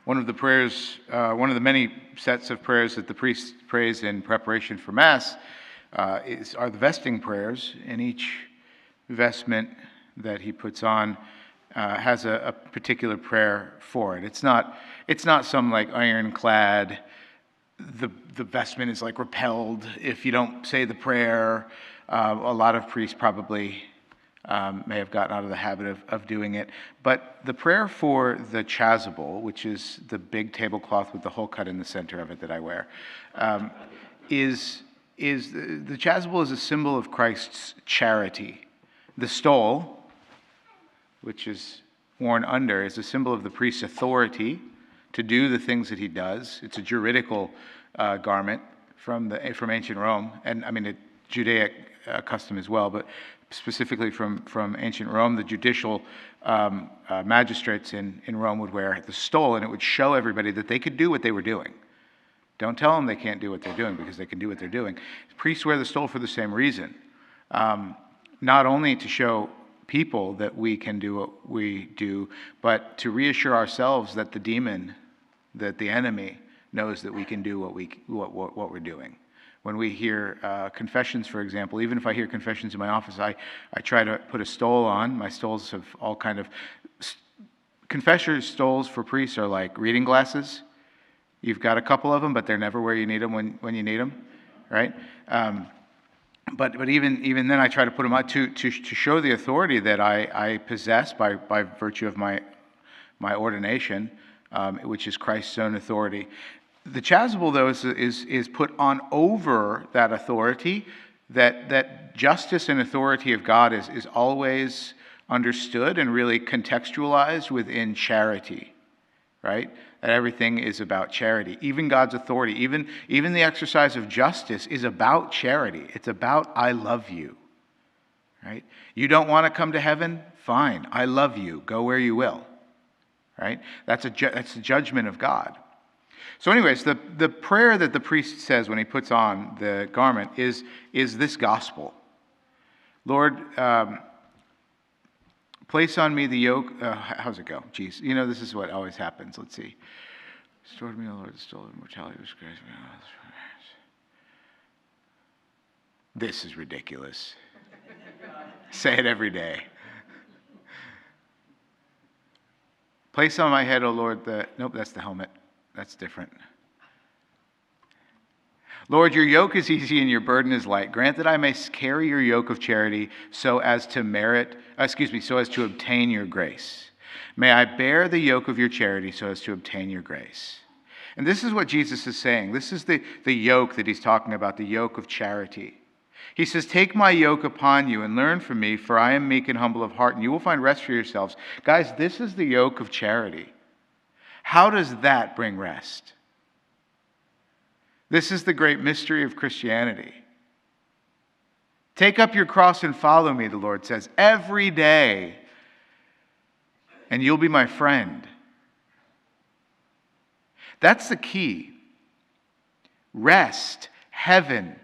One of the prayers, one of the many sets of prayers that the priest prays in preparation for Mass are the vesting prayers, and each vestment that he puts on has a particular prayer for it. It's not some like ironclad, the vestment is like repelled if you don't say the prayer. A lot of priests probably may have gotten out of the habit of doing it. But the prayer for the chasuble, which is the big tablecloth with the hole cut in the center of it that I wear, is the chasuble is a symbol of Christ's charity. The stole, which is worn under, is a symbol of the priest's authority to do the things that he does. It's a juridical garment from ancient Rome, and I mean a Judaic custom as well, but specifically from ancient Rome, the judicial magistrates in Rome would wear the stole, and it would show everybody that they could do what they were doing. Don't tell them they can't do what they're doing, because they can do what they're doing. Priests wear the stole for the same reason, not only to show people that we can do what we do, but to reassure ourselves that the demon, that the enemy, knows that we can do what we're doing. When we hear confessions, for example, even if I hear confessions in my office, I try to put a stole on. My stoles have all kind of... Confessors' stoles for priests are like reading glasses. You've got a couple of them, but they're never where you need them when you need them, right? But even then, I try to put them out to show the authority that I possess by virtue of my ordination, which is Christ's own authority. The chasuble, though, is put on over that authority. That justice and authority of God is always understood and really contextualized within charity, right? That everything is about charity. Even God's authority, even the exercise of justice is about charity. It's about I love you, right? You don't want to come to heaven? Fine, I love you. Go where you will, right? That's the judgment of God. So anyways, the prayer that the priest says when he puts on the garment is this gospel. Lord, place on me the yoke. How's it go? Jeez, this is what always happens. Let's see. Restore to me, O Lord, the stole of mortality, which grace me. This is ridiculous. Say it every day. Place on my head, O Lord, nope, that's the helmet. That's different. Lord, your yoke is easy and your burden is light. Grant that I may carry your yoke of charity so as to obtain your grace. May I bear the yoke of your charity so as to obtain your grace. And this is what Jesus is saying. This is the yoke that he's talking about, the yoke of charity. He says, take my yoke upon you and learn from me, for I am meek and humble of heart, and you will find rest for yourselves. Guys, this is the yoke of charity. How does that bring rest? This is the great mystery of Christianity. Take up your cross and follow me, the Lord says, every day, and you'll be my friend. That's the key. Rest, heaven,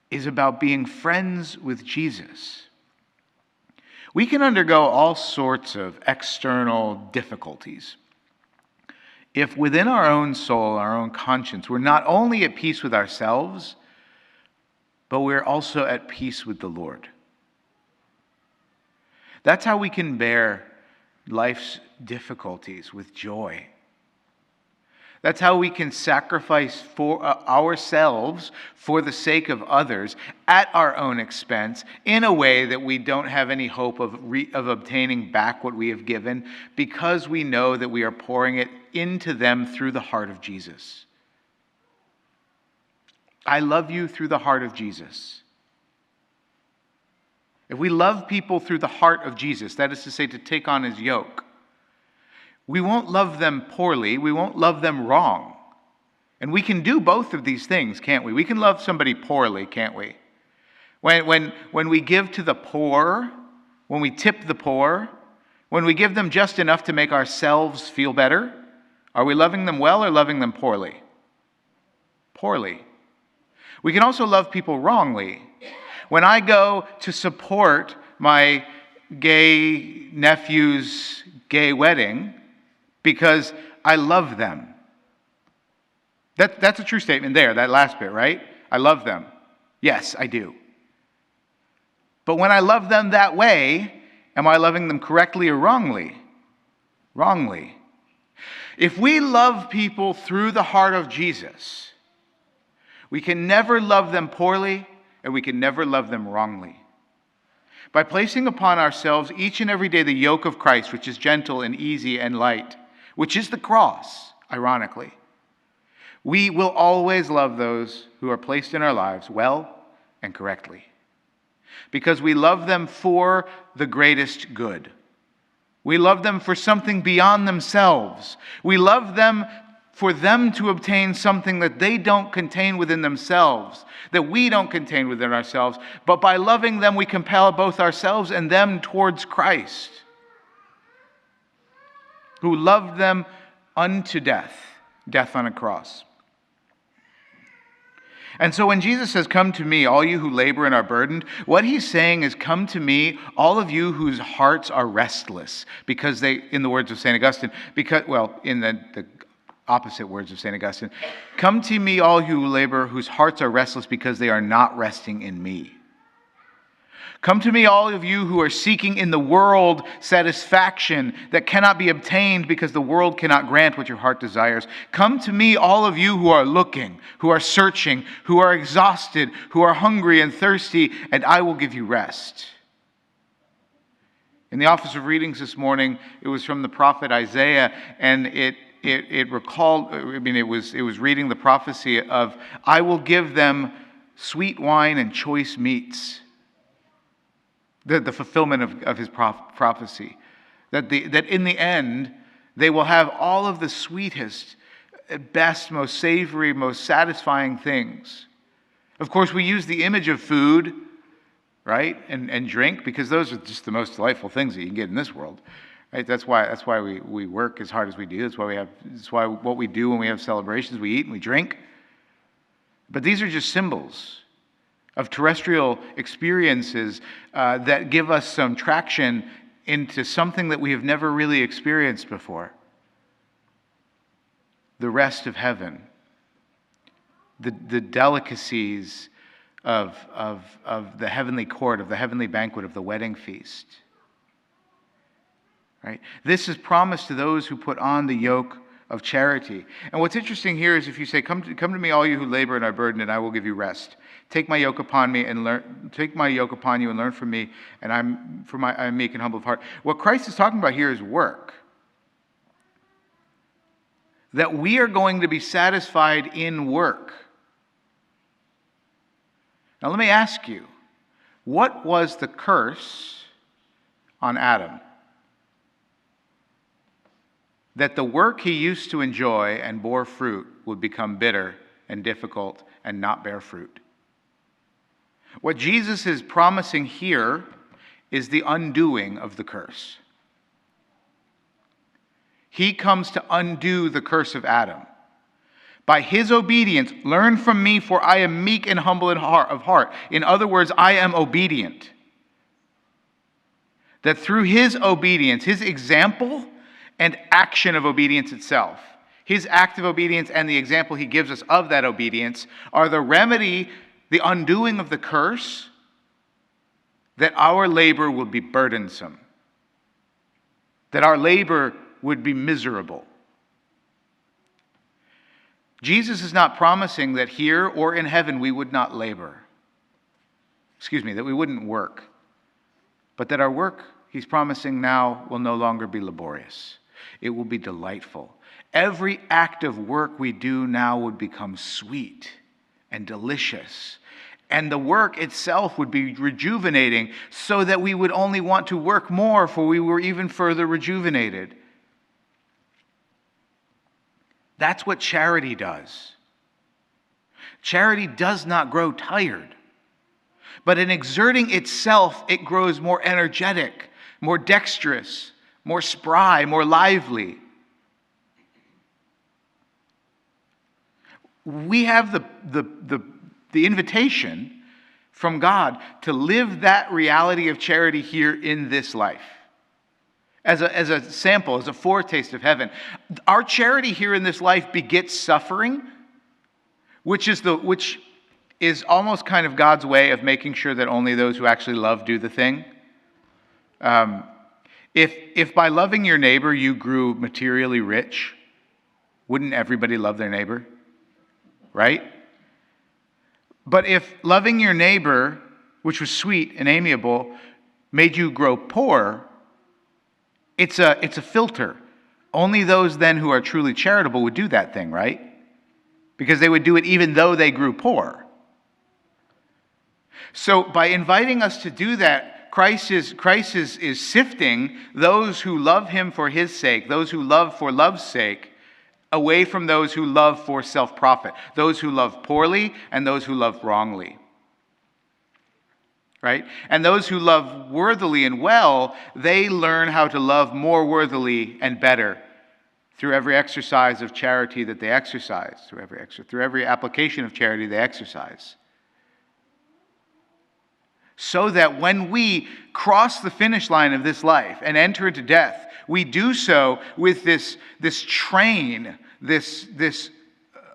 is about being friends with Jesus. We can undergo all sorts of external difficulties if within our own soul, our own conscience, we're not only at peace with ourselves, but we're also at peace with the Lord. That's how we can bear life's difficulties with joy. That's how we can sacrifice for ourselves for the sake of others at our own expense in a way that we don't have any hope of obtaining back what we have given, because we know that we are pouring it into them through the heart of Jesus. I love you through the heart of Jesus. If we love people through the heart of Jesus, that is to say, to take on his yoke, we won't love them poorly. We won't love them wrong. And we can do both of these things, can't we? We can love somebody poorly, can't we? When we give to the poor, when we tip the poor, when we give them just enough to make ourselves feel better, are we loving them well or loving them poorly? Poorly. We can also love people wrongly. When I go to support my gay nephew's gay wedding, because I love them. That's a true statement there, that last bit, right? I love them. Yes, I do. But when I love them that way, am I loving them correctly or wrongly? Wrongly. If we love people through the heart of Jesus, we can never love them poorly and we can never love them wrongly. By placing upon ourselves each and every day the yoke of Christ, which is gentle and easy and light, which is the cross, ironically, we will always love those who are placed in our lives well and correctly, because we love them for the greatest good. We love them for something beyond themselves. We love them for them to obtain something that they don't contain within themselves, that we don't contain within ourselves. But by loving them, we compel both ourselves and them towards Christ, who loved them unto death, death on a cross. And so when Jesus says, "Come to me, all you who labor and are burdened," what he's saying is, come to me, all of you whose hearts are restless, because they, in the words of St. Augustine, in the opposite words of St. Augustine, come to me, all you who labor, whose hearts are restless because they are not resting in me. Come to me, all of you who are seeking in the world satisfaction that cannot be obtained because the world cannot grant what your heart desires. Come to me, all of you who are looking, who are searching, who are exhausted, who are hungry and thirsty, and I will give you rest. In the office of readings this morning, it was from the prophet Isaiah, and it recalled, it was reading the prophecy of, I will give them sweet wine and choice meats. The fulfillment of his prophecy. That in the end, they will have all of the sweetest, best, most savory, most satisfying things. Of course, we use the image of food, right, and drink, because those are just the most delightful things that you can get in this world. Right? That's why we work as hard as we do. That's why what we do when we have celebrations, we eat and we drink. But these are just symbols of terrestrial experiences that give us some traction into something that we have never really experienced before. The rest of heaven. The delicacies of the heavenly court, of the heavenly banquet, of the wedding feast. Right? This is promised to those who put on the yoke of charity. And what's interesting here is if you say, come to me, all you who labor and are burdened, and I will give you rest. Take my yoke upon you and learn from me, and I'm meek and humble of heart. What Christ is talking about here is work. That we are going to be satisfied in work. Now let me ask you, what was the curse on Adam? That the work he used to enjoy and bore fruit would become bitter and difficult and not bear fruit. What Jesus is promising here is the undoing of the curse. He comes to undo the curse of Adam. By his obedience, learn from me, for I am meek and humble of heart. In other words, I am obedient. That through his obedience, his example and action of obedience itself, his act of obedience and the example he gives us of that obedience are the remedy, the undoing of the curse, that our labor will be burdensome, that our labor would be miserable. Jesus is not promising that here or in heaven we would not labor. That we wouldn't work. But that our work, he's promising now, will no longer be laborious. It will be delightful. Every act of work we do now would become sweet and delicious. And the work itself would be rejuvenating, so that we would only want to work more, for we were even further rejuvenated. That's what charity does. Charity does not grow tired. But in exerting itself, it grows more energetic, more dexterous, more spry, more lively. We have the invitation from God to live that reality of charity here in this life. as a sample, as a foretaste of heaven. Our charity here in this life begets suffering, which is almost kind of God's way of making sure that only those who actually love do the thing. If by loving your neighbor you grew materially rich, wouldn't everybody love their neighbor? Right? But if loving your neighbor, which was sweet and amiable, made you grow poor, it's a filter. Only those then who are truly charitable would do that thing, right? Because they would do it even though they grew poor. So by inviting us to do that, Christ is sifting those who love him for his sake, those who love for love's sake, away from those who love for self-profit, those who love poorly and those who love wrongly. Right? And those who love worthily and well, they learn how to love more worthily and better through every exercise of charity that they exercise, through every application of charity they exercise. So that when we cross the finish line of this life and enter into death, we do so with this train, this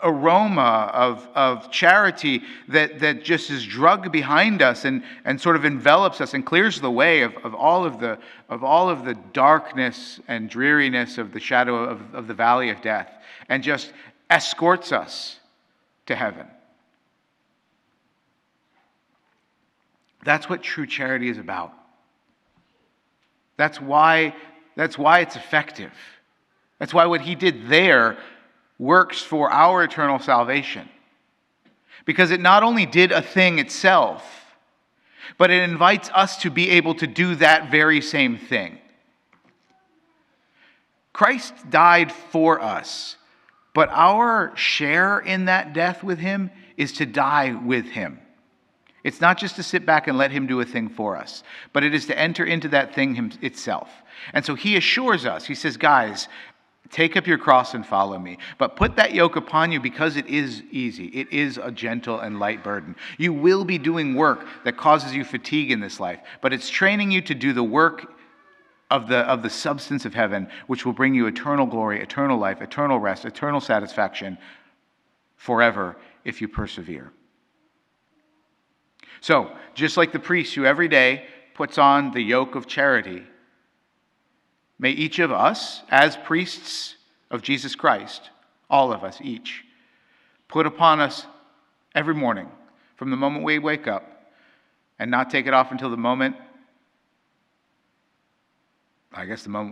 aroma of charity that just is drugged behind us and sort of envelops us and clears the way of all of the darkness and dreariness of the shadow of the valley of death, and just escorts us to heaven. That's what true charity is about. That's why it's effective. That's why what he did there works for our eternal salvation. Because it not only did a thing itself, but it invites us to be able to do that very same thing. Christ died for us, but our share in that death with him is to die with him. It's not just to sit back and let him do a thing for us, but it is to enter into that thing itself. And so he assures us, he says, guys, take up your cross and follow me. But put that yoke upon you because it is easy. It is a gentle and light burden. You will be doing work that causes you fatigue in this life, but it's training you to do the work of the substance of heaven, which will bring you eternal glory, eternal life, eternal rest, eternal satisfaction forever if you persevere. So, just like the priest who every day puts on the yoke of charity, may each of us, as priests of Jesus Christ, all of us each, put upon us every morning, from the moment we wake up, and not take it off until the moment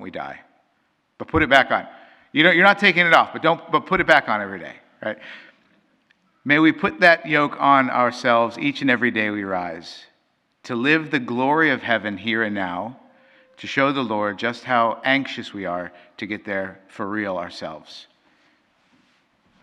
we die. But put it back on. You're not taking it off, but put it back on every day, right? May we put that yoke on ourselves each and every day we rise, to live the glory of heaven here and now, to show the Lord just how anxious we are to get there for real ourselves.